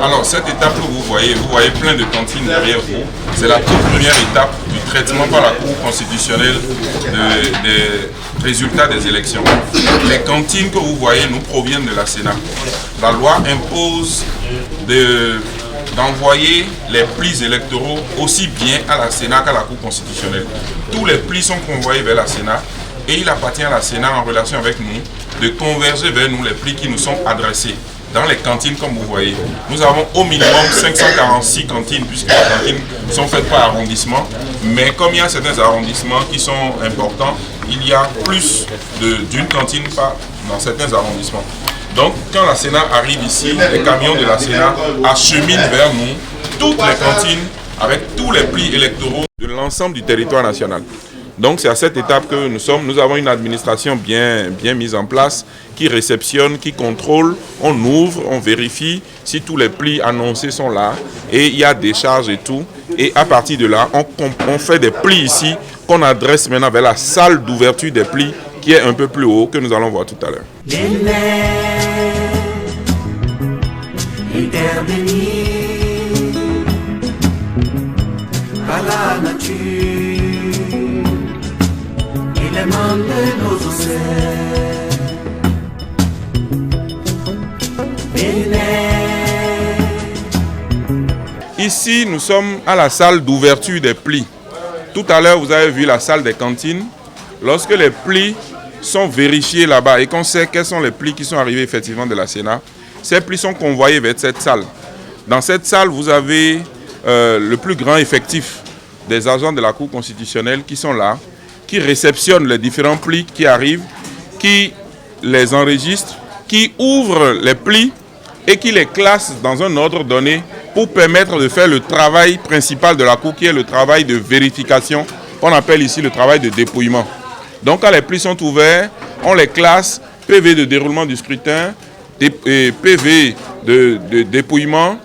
Alors, cette étape que vous voyez plein de cantines derrière vous. C'est la toute première étape du traitement par la Cour constitutionnelle des résultats des élections. Les cantines que vous voyez nous proviennent de la Sénat. La loi impose d'envoyer les plis électoraux aussi bien à la Sénat qu'à la Cour constitutionnelle. Tous les plis sont convoyés vers la Sénat et il appartient à la Sénat en relation avec nous de converger vers nous les plis qui nous sont adressés. Dans les cantines, comme vous voyez, nous avons au minimum 546 cantines, puisque les cantines sont faites par arrondissement. Mais comme il y a certains arrondissements qui sont importants, il y a plus d'une cantine dans certains arrondissements. Donc, quand la Sénat arrive ici, les camions de la Sénat acheminent vers nous toutes les cantines avec tous les plis électoraux de l'ensemble du territoire national. Donc c'est à cette étape que nous sommes. Nous avons une administration bien mise en place qui réceptionne, qui contrôle, on ouvre, on vérifie si tous les plis annoncés sont là et il y a des charges et tout. Et à partir de là, on fait des plis ici qu'on adresse maintenant vers la salle d'ouverture des plis qui est un peu plus haut que nous allons voir tout à l'heure. De nos océans. Ici, nous sommes à la salle d'ouverture des plis. Tout à l'heure, vous avez vu la salle des cantines. Lorsque les plis sont vérifiés là-bas et qu'on sait quels sont les plis qui sont arrivés effectivement de la Sénat, ces plis sont convoyés vers cette salle. Dans cette salle, vous avez le plus grand effectif des agents de la Cour constitutionnelle qui sont là, qui réceptionnent les différents plis qui arrivent, qui les enregistrent, qui ouvrent les plis et qui les classent dans un ordre donné pour permettre de faire le travail principal de la Cour, qui est le travail de vérification, qu'on appelle ici le travail de dépouillement. Donc quand les plis sont ouverts, on les classe, PV de déroulement du scrutin, PV de dépouillement,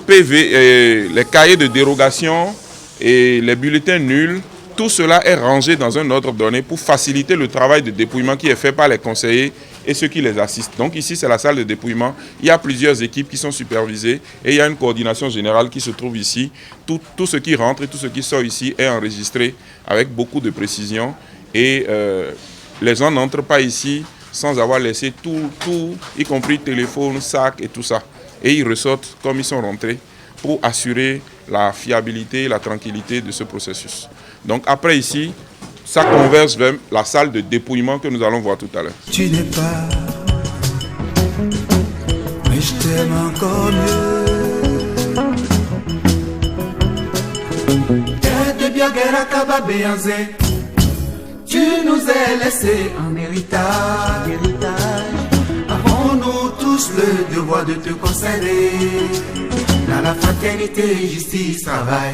PV, les cahiers de dérogation et les bulletins nuls. Tout cela est rangé dans un ordre donné pour faciliter le travail de dépouillement qui est fait par les conseillers et ceux qui les assistent. Donc ici, c'est la salle de dépouillement. Il y a plusieurs équipes qui sont supervisées et il y a une coordination générale qui se trouve ici. Tout ce qui rentre et tout ce qui sort ici est enregistré avec beaucoup de précision. Et les gens n'entrent pas ici sans avoir laissé tout, y compris téléphone, sac et tout ça. Et ils ressortent comme ils sont rentrés pour assurer la fiabilité et la tranquillité de ce processus. Donc après ici, ça converge vers la salle de dépouillement que nous allons voir tout à l'heure. Tu n'es pas, mais je t'aime encore mieux. Tu nous as laissé un héritage. Avons-nous tous le devoir de te concéder dans la fraternité, justice, travail.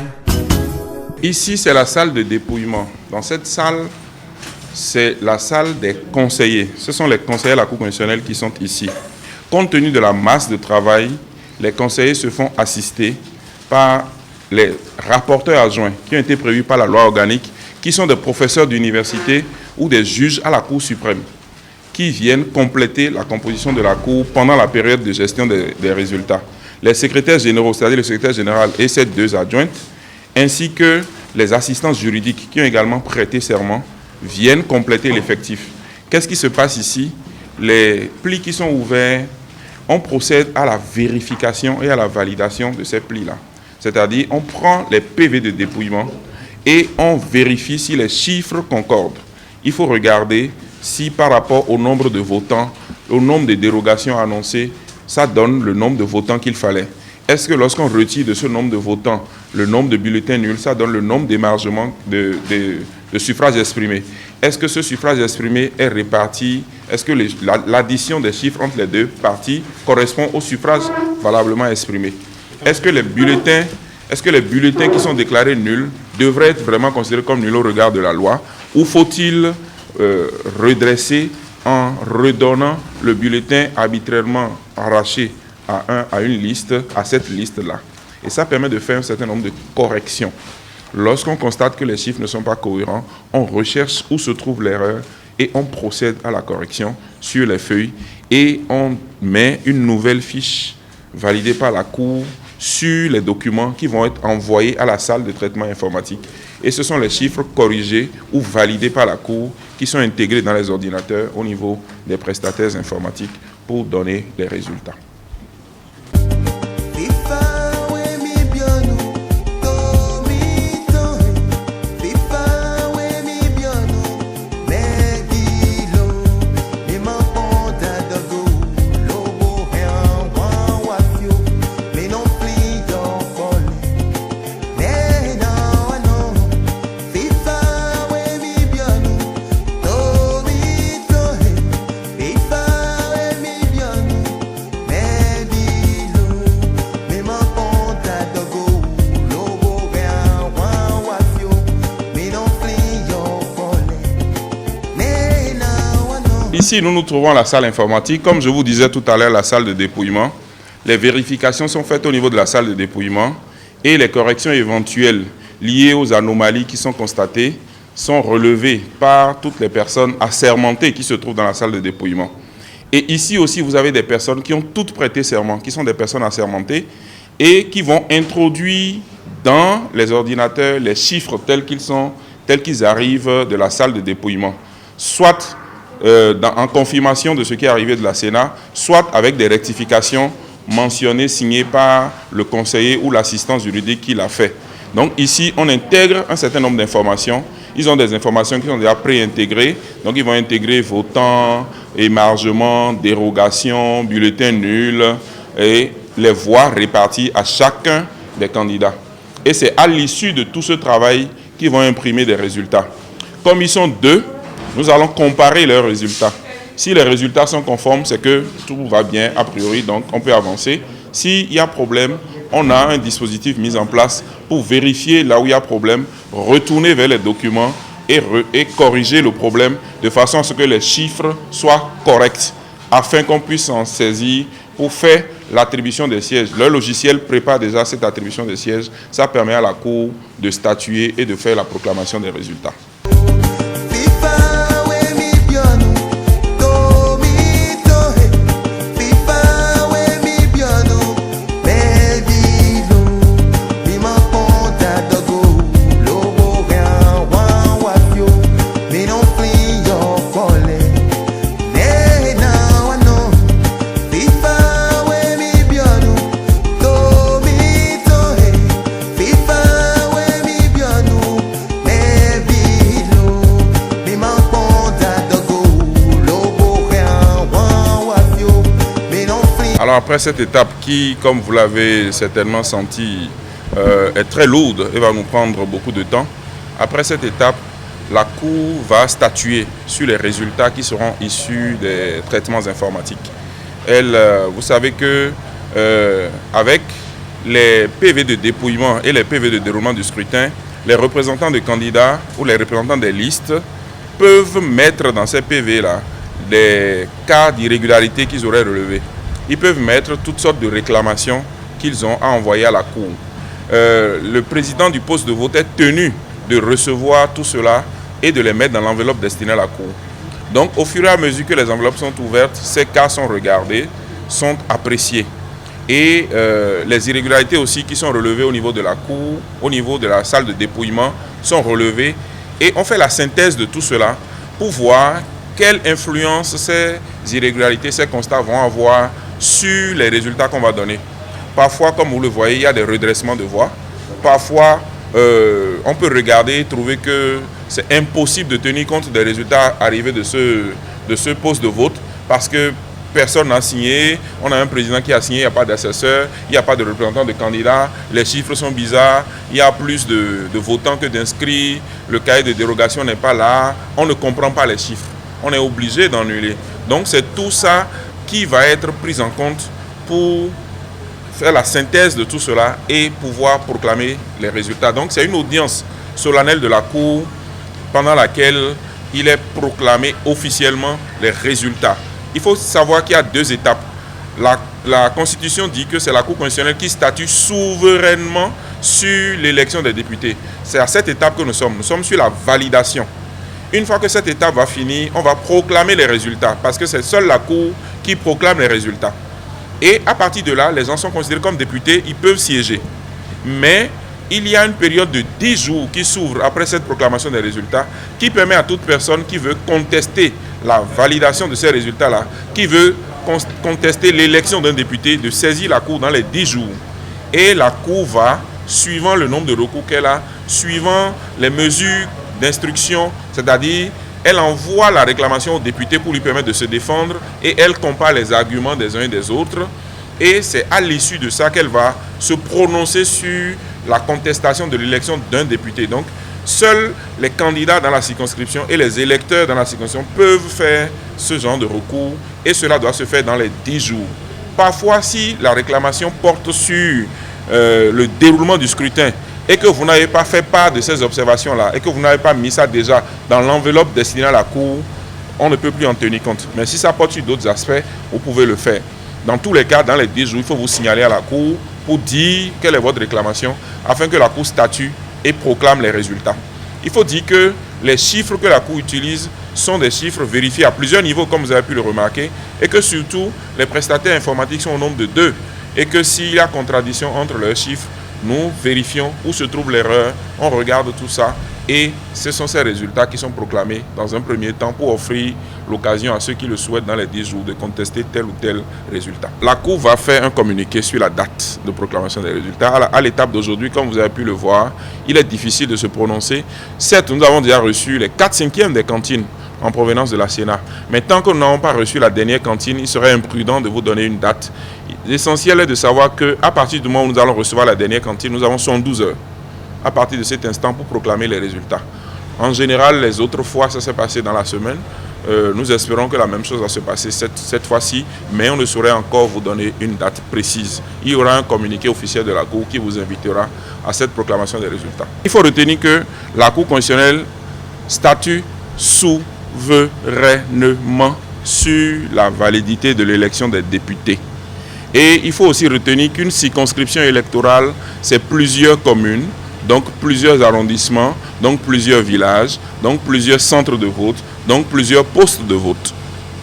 Ici, c'est la salle de dépouillement. Dans cette salle, c'est la salle des conseillers. Ce sont les conseillers de la Cour constitutionnelle qui sont ici. Compte tenu de la masse de travail, les conseillers se font assister par les rapporteurs adjoints qui ont été prévus par la loi organique, qui sont des professeurs d'université ou des juges à la Cour suprême, qui viennent compléter la composition de la Cour pendant la période de gestion des résultats. Les secrétaires généraux, c'est-à-dire le secrétaire général et ces deux adjointes, ainsi que les assistants juridiques qui ont également prêté serment, viennent compléter l'effectif. Qu'est-ce qui se passe ici? Les plis qui sont ouverts, on procède à la vérification et à la validation de ces plis-là. C'est-à-dire, on prend les PV de dépouillement et on vérifie si les chiffres concordent. Il faut regarder si par rapport au nombre de votants, au nombre de dérogations annoncées, ça donne le nombre de votants qu'il fallait. Est-ce que lorsqu'on retire de ce nombre de votants le nombre de bulletins nuls, ça donne le nombre d'émargements de suffrages exprimés? Est-ce que ce suffrage exprimé est réparti? Est-ce que l'addition des chiffres entre les deux parties correspond au suffrage valablement exprimé? Est-ce que les bulletins qui sont déclarés nuls devraient être vraiment considérés comme nuls au regard de la loi? Ou faut-il redresser en redonnant le bulletin arbitrairement arraché à une liste, à cette liste-là? Et ça permet de faire un certain nombre de corrections. Lorsqu'on constate que les chiffres ne sont pas cohérents, on recherche où se trouve l'erreur et on procède à la correction sur les feuilles et on met une nouvelle fiche validés par la Cour sur les documents qui vont être envoyés à la salle de traitement informatique. Et ce sont les chiffres corrigés ou validés par la Cour qui sont intégrés dans les ordinateurs au niveau des prestataires informatiques pour donner les résultats. Ici, nous nous trouvons à la salle informatique. Comme je vous disais tout à l'heure, la salle de dépouillement. Les vérifications sont faites au niveau de la salle de dépouillement et les corrections éventuelles liées aux anomalies qui sont constatées sont relevées par toutes les personnes assermentées qui se trouvent dans la salle de dépouillement. Et ici aussi, vous avez des personnes qui ont toutes prêté serment, qui sont des personnes assermentées et qui vont introduire dans les ordinateurs les chiffres tels qu'ils arrivent de la salle de dépouillement. Soit en confirmation de ce qui est arrivé de la Sénat, soit avec des rectifications mentionnées, signées par le conseiller ou l'assistant juridique qui l'a fait. Donc ici, on intègre un certain nombre d'informations. Ils ont des informations qui sont déjà pré-intégrées. Donc ils vont intégrer votants, émargement, dérogation, bulletin nul et les voix réparties à chacun des candidats. Et c'est à l'issue de tout ce travail qu'ils vont imprimer des résultats. Comme ils sont deux, nous allons comparer leurs résultats. Si les résultats sont conformes, c'est que tout va bien a priori, donc on peut avancer. S'il y a problème, on a un dispositif mis en place pour vérifier là où il y a problème, retourner vers les documents et corriger le problème de façon à ce que les chiffres soient corrects, afin qu'on puisse s'en saisir pour faire l'attribution des sièges. Le logiciel prépare déjà cette attribution des sièges. Ça permet à la Cour de statuer et de faire la proclamation des résultats. Alors après cette étape qui, comme vous l'avez certainement senti, est très lourde et va nous prendre beaucoup de temps, après cette étape, la Cour va statuer sur les résultats qui seront issus des traitements informatiques. Vous savez que avec les PV de dépouillement et les PV de déroulement du scrutin, les représentants des candidats ou les représentants des listes peuvent mettre dans ces PV-là des cas d'irrégularité qu'ils auraient relevés. Ils peuvent mettre toutes sortes de réclamations qu'ils ont à envoyer à la Cour. Le président du poste de vote est tenu de recevoir tout cela et de les mettre dans l'enveloppe destinée à la Cour. Donc, au fur et à mesure que les enveloppes sont ouvertes, ces cas sont regardés, sont appréciés. Et les irrégularités aussi qui sont relevées au niveau de la Cour, au niveau de la salle de dépouillement, sont relevées. Et on fait la synthèse de tout cela pour voir quelle influence ces irrégularités, ces constats vont avoir sur les résultats qu'on va donner. Parfois, comme vous le voyez, il y a des redressements de voix. Parfois, on peut regarder et trouver que c'est impossible de tenir compte des résultats arrivés de ce poste de vote parce que personne n'a signé. On a un président qui a signé, il n'y a pas d'assesseur, il n'y a pas de représentant de candidat. Les chiffres sont bizarres, il y a plus de votants que d'inscrits. Le cahier de dérogation n'est pas là. On ne comprend pas les chiffres. On est obligé d'annuler. Donc, c'est tout ça qui va être pris en compte pour faire la synthèse de tout cela et pouvoir proclamer les résultats. Donc, c'est une audience solennelle de la Cour pendant laquelle il est proclamé officiellement les résultats. Il faut savoir qu'il y a deux étapes. La Constitution dit que c'est la Cour constitutionnelle qui statue souverainement sur l'élection des députés. C'est à cette étape que nous sommes. Nous sommes sur la validation. Une fois que cette étape va finir, on va proclamer les résultats parce que c'est seule la Cour qui proclame les résultats. Et à partir de là, les gens sont considérés comme députés, ils peuvent siéger. Mais il y a une période de 10 jours qui s'ouvre après cette proclamation des résultats, qui permet à toute personne qui veut contester la validation de ces résultats-là, qui veut contester l'élection d'un député, de saisir la Cour dans les 10 jours. Et la Cour va, suivant le nombre de recours qu'elle a, suivant les mesures d'instruction, c'est-à-dire elle envoie la réclamation au député pour lui permettre de se défendre et elle compare les arguments des uns et des autres. Et c'est à l'issue de ça qu'elle va se prononcer sur la contestation de l'élection d'un député. Donc, seuls les candidats dans la circonscription et les électeurs dans la circonscription peuvent faire ce genre de recours et cela doit se faire dans les 10 jours. Parfois, si la réclamation porte sur le déroulement du scrutin et que vous n'avez pas fait part de ces observations-là et que vous n'avez pas mis ça déjà dans l'enveloppe destinée à la Cour, on ne peut plus en tenir compte. Mais si ça porte sur d'autres aspects, vous pouvez le faire. Dans tous les cas, dans les 10 jours, il faut vous signaler à la Cour pour dire quelle est votre réclamation afin que la Cour statue et proclame les résultats. Il faut dire que les chiffres que la Cour utilise sont des chiffres vérifiés à plusieurs niveaux, comme vous avez pu le remarquer, et que surtout, les prestataires informatiques sont au nombre de 2, et que s'il y a contradiction entre leurs chiffres, nous vérifions où se trouve l'erreur, on regarde tout ça, et ce sont ces résultats qui sont proclamés dans un premier temps pour offrir l'occasion à ceux qui le souhaitent dans les 10 jours de contester tel ou tel résultat. La Cour va faire un communiqué sur la date de proclamation des résultats. À l'étape d'aujourd'hui, comme vous avez pu le voir, il est difficile de se prononcer. Certes, nous avons déjà reçu les 4/5 des cantines en provenance de la Sénat. Mais tant que nous n'avons pas reçu la dernière cantine, il serait imprudent de vous donner une date. L'essentiel est de savoir qu'à partir du moment où nous allons recevoir la dernière cantine, nous avons 112 heures à partir de cet instant pour proclamer les résultats. En général, les autres fois, ça s'est passé dans la semaine. Nous espérons que la même chose va se passer cette fois-ci, mais on ne saurait encore vous donner une date précise. Il y aura un communiqué officiel de la Cour qui vous invitera à cette proclamation des résultats. Il faut retenir que la Cour constitutionnelle statue souverainement sur la validité de l'élection des députés. Et il faut aussi retenir qu'une circonscription électorale, c'est plusieurs communes, donc plusieurs arrondissements, donc plusieurs villages, donc plusieurs centres de vote, donc plusieurs postes de vote.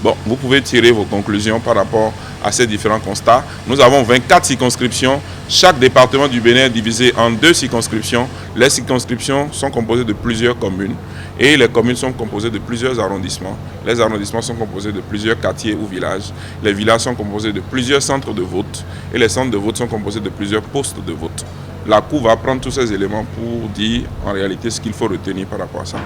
Bon, vous pouvez tirer vos conclusions par rapport à ces différents constats. Nous avons 24 circonscriptions. Chaque département du Bénin est divisé en 2 circonscriptions. Les circonscriptions sont composées de plusieurs communes et les communes sont composées de plusieurs arrondissements. Les arrondissements sont composés de plusieurs quartiers ou villages. Les villages sont composés de plusieurs centres de vote et les centres de vote sont composés de plusieurs postes de vote. La Cour va prendre tous ces éléments pour dire en réalité ce qu'il faut retenir par rapport à ça.